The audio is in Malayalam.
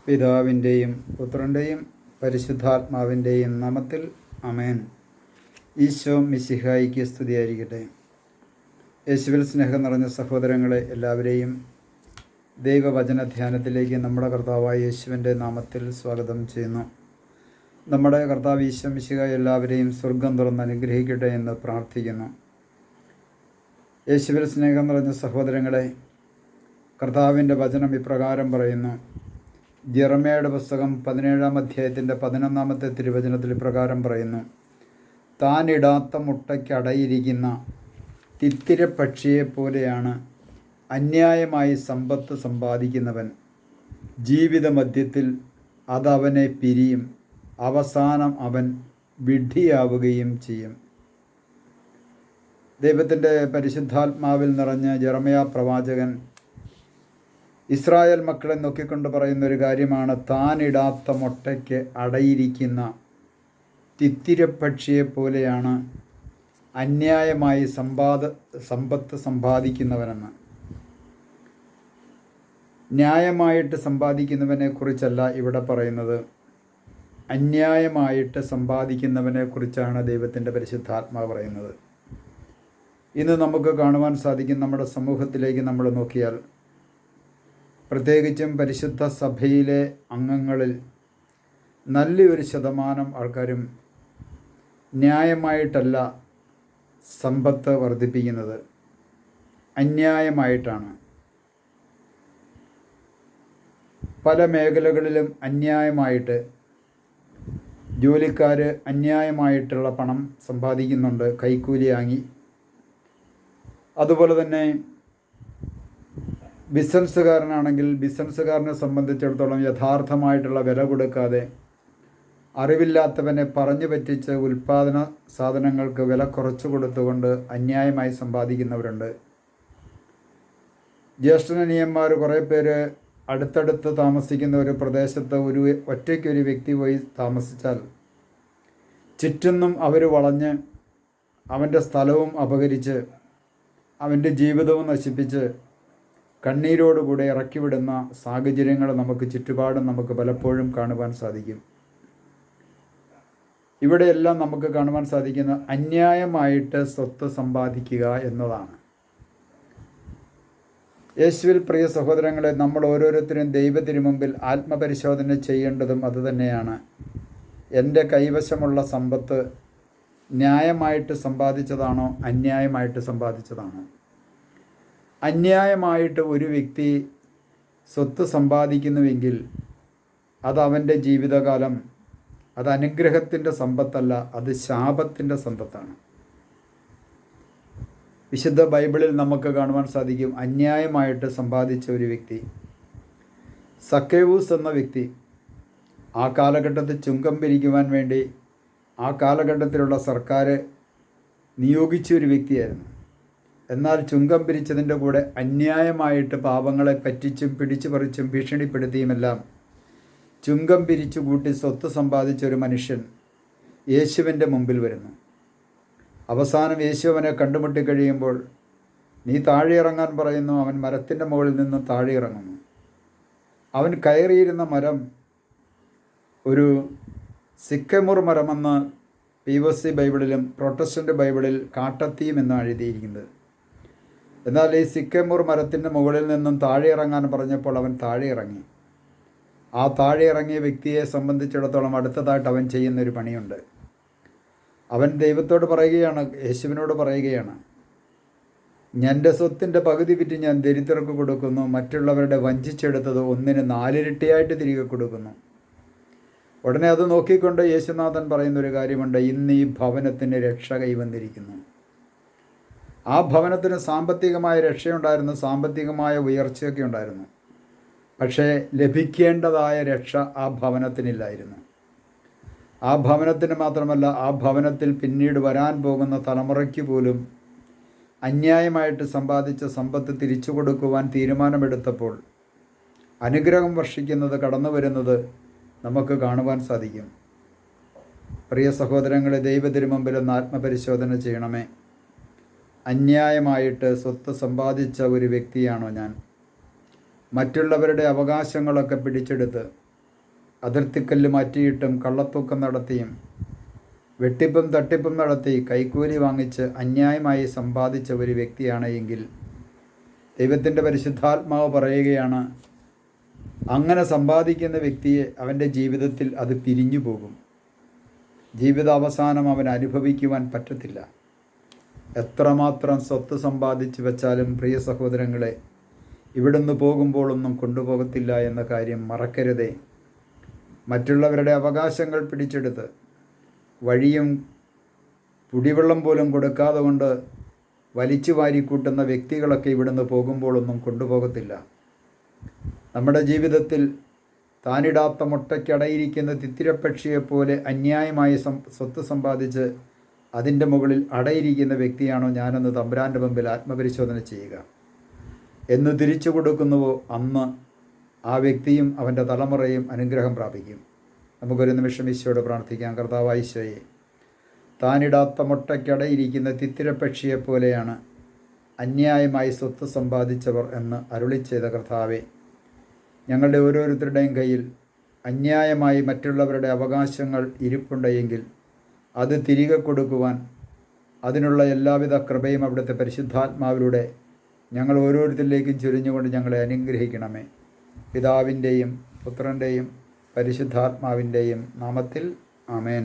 പിതാവിൻ്റെയും പുത്രൻ്റെയും പരിശുദ്ധാത്മാവിൻ്റെയും നാമത്തിൽ ആമേൻ. ഈശോ മിശിഹായിക്ക് സ്തുതിയായിരിക്കട്ടെ. യേശുവിൽ സ്നേഹം നിറഞ്ഞ സഹോദരങ്ങളെ എല്ലാവരെയും ദൈവവചന ധ്യാനത്തിലേക്ക് നമ്മുടെ കർത്താവായ യേശുവിൻ്റെ നാമത്തിൽ സ്വാഗതം ചെയ്യുന്നു. നമ്മുടെ കർത്താവ് ഈശോ മിശിഹായി എല്ലാവരെയും സ്വർഗം തുറന്ന് അനുഗ്രഹിക്കട്ടെ എന്ന് പ്രാർത്ഥിക്കുന്നു. യേശുവിൽ സ്നേഹം നിറഞ്ഞ സഹോദരങ്ങളെ, കർത്താവിൻ്റെ വചനം ഇപ്രകാരം പറയുന്നു. ജെറമ്യായുടെ പുസ്തകം 17-ാം അധ്യായത്തിൻ്റെ 11-ാമത്തെ തിരുവചനത്തിൽ ഇപ്രകാരം പറയുന്നു. താൻ ഇടാത്ത മുട്ടയ്ക്കടയിരിക്കുന്ന തിത്തിരപ്പക്ഷിയെപ്പോലെയാണ് അന്യായമായി സമ്പത്ത് സമ്പാദിക്കുന്നവൻ. ജീവിതമധ്യത്തിൽ അതവനെ പിരിയും, അവസാനം അവൻ വിഡ്ഢിയാവുകയും ചെയ്യും. ദൈവത്തിൻ്റെ പരിശുദ്ധാത്മാവിൽ നിറഞ്ഞ ജെറമ്യാ പ്രവാചകൻ ഇസ്രായേൽ മക്കളെ നോക്കിക്കൊണ്ട് പറയുന്നൊരു കാര്യമാണ്, താൻ ഇടാത്ത മുട്ടയ്ക്ക് അടയിരിക്കുന്ന തിത്തിരപ്പക്ഷിയെപ്പോലെയാണ് അന്യായമായി സമ്പത്ത് സമ്പാദിക്കുന്നവനെന്ന്. ന്യായമായിട്ട് സമ്പാദിക്കുന്നവനെ കുറിച്ചല്ല ഇവിടെ പറയുന്നത്, അന്യായമായിട്ട് സമ്പാദിക്കുന്നവനെ കുറിച്ചാണ് ദൈവത്തിൻ്റെ പരിശുദ്ധാത്മാവ് പറയുന്നത്. ഇന്ന് നമുക്ക് കാണുവാൻ സാധിക്കും, നമ്മുടെ സമൂഹത്തിലേക്ക് നമ്മൾ നോക്കിയാൽ, പ്രത്യേകിച്ചും പരിശുദ്ധ സഭയിലെ അംഗങ്ങളിൽ നല്ലൊരു ശതമാനം ആൾക്കാരും ന്യായമായിട്ടല്ല സമ്പത്ത് വർദ്ധിപ്പിക്കുന്നത്, അന്യായമായിട്ടാണ്. പല മേഖലകളിലും അന്യായമായിട്ട് ജോലിക്കാർ അന്യായമായിട്ടുള്ള പണം സമ്പാദിക്കുന്നുണ്ട്, കൈക്കൂലി വാങ്ങി. അതുപോലെ തന്നെ ബിസിനസ്സുകാരനാണെങ്കിൽ ബിസിനസ്സുകാരനെ സംബന്ധിച്ചിടത്തോളം യഥാർത്ഥമായിട്ടുള്ള വില കൊടുക്കാതെ അറിവില്ലാത്തവനെ പറഞ്ഞു പറ്റിച്ച് ഉൽപ്പാദന സാധനങ്ങൾക്ക് വില കുറച്ചു കൊടുത്തുകൊണ്ട് അന്യായമായി സമ്പാദിക്കുന്നവരുണ്ട്. ജ്യേഷ്ഠനീയന്മാർ കുറേ പേര് അടുത്തടുത്ത് താമസിക്കുന്ന ഒരു പ്രദേശത്ത് ഒറ്റയ്ക്കൊരു വ്യക്തി പോയി താമസിച്ചാൽ ചുറ്റുന്നും അവർ വളഞ്ഞ് അവൻ്റെ സ്ഥലവും അപഹരിച്ച് അവൻ്റെ ജീവിതവും നശിപ്പിച്ച് കണ്ണീരോടുകൂടെ ഇറക്കിവിടുന്ന സാഹചര്യങ്ങൾ നമുക്ക് ചുറ്റുപാടും നമുക്ക് പലപ്പോഴും കാണുവാൻ സാധിക്കും. ഇവിടെയെല്ലാം നമുക്ക് കാണുവാൻ സാധിക്കുന്ന അന്യായമായിട്ട് സ്വത്ത് സമ്പാദിക്കുക എന്നതാണ്. യേശുവിൽ പ്രിയ സഹോദരങ്ങളെ, നമ്മൾ ഓരോരുത്തരും ദൈവത്തിനു മുമ്പിൽ ആത്മപരിശോധന ചെയ്യേണ്ടതും അതുതന്നെയാണ്. എൻ്റെ കൈവശമുള്ള സമ്പത്ത് ന്യായമായിട്ട് സമ്പാദിച്ചതാണോ അന്യായമായിട്ട് സമ്പാദിച്ചതാണോ? അന്യായമായിട്ട് ഒരു വ്യക്തി സ്വത്ത് സമ്പാദിക്കുന്നുവെങ്കിൽ അത് അവൻ്റെ ജീവിതകാലം അത് അനുഗ്രഹത്തിൻ്റെ സമ്പത്തല്ല, അത് ശാപത്തിൻ്റെ സമ്പത്താണ്. വിശുദ്ധ ബൈബിളിൽ നമുക്ക് കാണുവാൻ സാധിക്കും, അന്യായമായിട്ട് സമ്പാദിച്ച ഒരു വ്യക്തി, സക്കേവൂസ് എന്ന വ്യക്തി, ആ കാലഘട്ടത്തിൽ ചുങ്കം പിരിക്കുവാൻ വേണ്ടി ആ കാലഘട്ടത്തിലുള്ള സർക്കാർ നിയോഗിച്ച ഒരു വ്യക്തിയായിരുന്നു. എന്നാൽ ചുങ്കം പിരിച്ചതിൻ്റെ കൂടെ അന്യായമായിട്ട് പാവങ്ങളെ പറ്റിച്ചും പിടിച്ചു പറിച്ചും ഭീഷണിപ്പെടുത്തിയുമെല്ലാം ചുങ്കം പിരിച്ചു കൂട്ടി സ്വത്ത് സമ്പാദിച്ച ഒരു മനുഷ്യൻ യേശുവിൻ്റെ മുമ്പിൽ വരുന്നു. അവസാനം യേശു അവനെ കണ്ടുമുട്ടിക്കഴിയുമ്പോൾ, നീ താഴെ ഇറങ്ങാൻ പറയുന്നു. അവൻ മരത്തിൻ്റെ മുകളിൽ നിന്ന് താഴെ ഇറങ്ങുന്നു. അവൻ കയറിയിരുന്ന മരം ഒരു സിക്കമുർ മരമെന്ന് POC ബൈബിളിലും പ്രൊട്ടസ്റ്റൻ്റ് ബൈബിളിൽ കാട്ടത്തിയും എന്നാണ് എഴുതിയിരിക്കുന്നത്. എന്നാൽ ഈ സിക്കമുർ മരത്തിൻ്റെ മുകളിൽ നിന്നും താഴെ ഇറങ്ങാൻ പറഞ്ഞപ്പോൾ അവൻ താഴെ ഇറങ്ങി. ആ താഴെ ഇറങ്ങിയ വ്യക്തിയെ സംബന്ധിച്ചിടത്തോളം അടുത്തതായിട്ട് അവൻ ചെയ്യുന്നൊരു പണിയുണ്ട്. അവൻ ദൈവത്തോട് പറയുകയാണ്, യേശുവിനോട് പറയുകയാണ്, എൻ്റെ സ്വത്തിൻ്റെ പകുതി വിറ്റ് ഞാൻ ദരിദ്രർക്ക് കൊടുക്കുന്നു, മറ്റുള്ളവരുടെ വഞ്ചിച്ചെടുത്തത് 4 ഇരട്ടിയായിട്ട് തിരികെ കൊടുക്കുന്നു. ഉടനെ അത് നോക്കിക്കൊണ്ട് യേശുനാഥൻ പറയുന്നൊരു കാര്യമുണ്ട്, ഇന്ന് ഈ ഭവനത്തിന് രക്ഷ കൈവന്നിരിക്കുന്നു. ആ ഭവനത്തിന് സാമ്പത്തികമായ രക്ഷയുണ്ടായിരുന്നു, സാമ്പത്തികമായ ഉയർച്ചയൊക്കെ ഉണ്ടായിരുന്നു. പക്ഷേ ലഭിക്കേണ്ടതായ രക്ഷ ആ ഭവനത്തിനില്ലായിരുന്നു. ആ ഭവനത്തിന് മാത്രമല്ല, ആ ഭവനത്തിൽ പിന്നീട് വരാൻ പോകുന്ന തലമുറയ്ക്ക് പോലും അന്യായമായിട്ട് സമ്പാദിച്ച സമ്പത്ത് തിരിച്ചു കൊടുക്കുവാൻ തീരുമാനമെടുത്തപ്പോൾ അനുഗ്രഹം വർഷിക്കുന്നത് കടന്നു വരുന്നത് നമുക്ക് കാണുവാൻ സാധിക്കും. പ്രിയ സഹോദരങ്ങളെ, ദൈവത്തിനു മുമ്പിൽ ഒന്ന് ആത്മപരിശോധന ചെയ്യണമേ. അന്യായമായിട്ട് സ്വത്ത് സമ്പാദിച്ച ഒരു വ്യക്തിയാണോ ഞാൻ? മറ്റുള്ളവരുടെ അവകാശങ്ങളൊക്കെ പിടിച്ചെടുത്ത് അതിർത്തിക്കല്ല് മാറ്റിയിട്ടും കള്ളത്തൂക്കം നടത്തിയും വെട്ടിപ്പും തട്ടിപ്പും നടത്തി കൈക്കൂലി വാങ്ങിച്ച് അന്യായമായി സമ്പാദിച്ച ഒരു വ്യക്തിയാണ് എങ്കിൽ ദൈവത്തിൻ്റെ പരിശുദ്ധാത്മാവ് പറയുകയാണ്, അങ്ങനെ സമ്പാദിക്കുന്ന വ്യക്തിയെ അവൻ്റെ ജീവിതത്തിൽ അത് പിരിഞ്ഞു പോകും. ജീവിതാവസാനം അവൻ അനുഭവിക്കുവാൻ പറ്റത്തില്ല. എത്രമാത്രം സ്വത്ത് സമ്പാദിച്ചു വെച്ചാലും പ്രിയ സഹോദരങ്ങളെ, ഇവിടുന്ന് പോകുമ്പോഴൊന്നും കൊണ്ടുപോകത്തില്ല എന്ന കാര്യം മറക്കരുതേ. മറ്റുള്ളവരുടെ അവകാശങ്ങൾ പിടിച്ചെടുത്ത് വഴിയും കുടിവെള്ളം പോലും കൊടുക്കാതെ കൊണ്ട് വലിച്ചു വാരിക്കൂട്ടുന്ന വ്യക്തികളൊക്കെ ഇവിടുന്ന് പോകുമ്പോഴൊന്നും കൊണ്ടുപോകത്തില്ല. നമ്മുടെ ജീവിതത്തിൽ താനിടാത്ത മുട്ടയ്ക്കടയിരിക്കുന്ന തിത്തിരപ്പക്ഷിയെപ്പോലെ അന്യായമായി സ്വത്ത് സമ്പാദിച്ച് അതിൻ്റെ മുകളിൽ അടയിരിക്കുന്ന വ്യക്തിയാണോ ഞാനെന്ന് തമ്പുരാൻ്റെ മുമ്പിൽ ആത്മപരിശോധന ചെയ്യുക. എന്ന് തിരിച്ചു കൊടുക്കുന്നുവോ അന്ന് ആ വ്യക്തിയും അവൻ്റെ തലമുറയും അനുഗ്രഹം പ്രാപിക്കും. നമുക്കൊരു നിമിഷം ഈശോയോട് പ്രാർത്ഥിക്കാം. കർത്താവായ ഈശോയെ, താനിടാത്ത മുട്ടയ്ക്കടയിരിക്കുന്ന തിത്തിരപ്പക്ഷിയെപ്പോലെയാണ് അന്യായമായി സ്വത്ത് സമ്പാദിച്ചവർ എന്ന് അരുളിച്ചെയ്ത കർത്താവെ, ഞങ്ങളുടെ ഓരോരുത്തരുടെയും കയ്യിൽ അന്യായമായി മറ്റുള്ളവരുടെ അവകാശങ്ങൾ ഇരിപ്പുണ്ടെങ്കിൽ അത് തിരികെ കൊടുക്കുവാൻ അതിനുള്ള എല്ലാവിധ കൃപയും അവിടുത്തെ പരിശുദ്ധാത്മാവിലൂടെ ഞങ്ങൾ ഓരോരുത്തരിലേക്കും ചൊരിഞ്ഞുകൊണ്ട് ഞങ്ങളെ അനുഗ്രഹിക്കണമേ. പിതാവിൻ്റെയും പുത്രൻ്റെയും പരിശുദ്ധാത്മാവിൻ്റെയും നാമത്തിൽ ആമേൻ.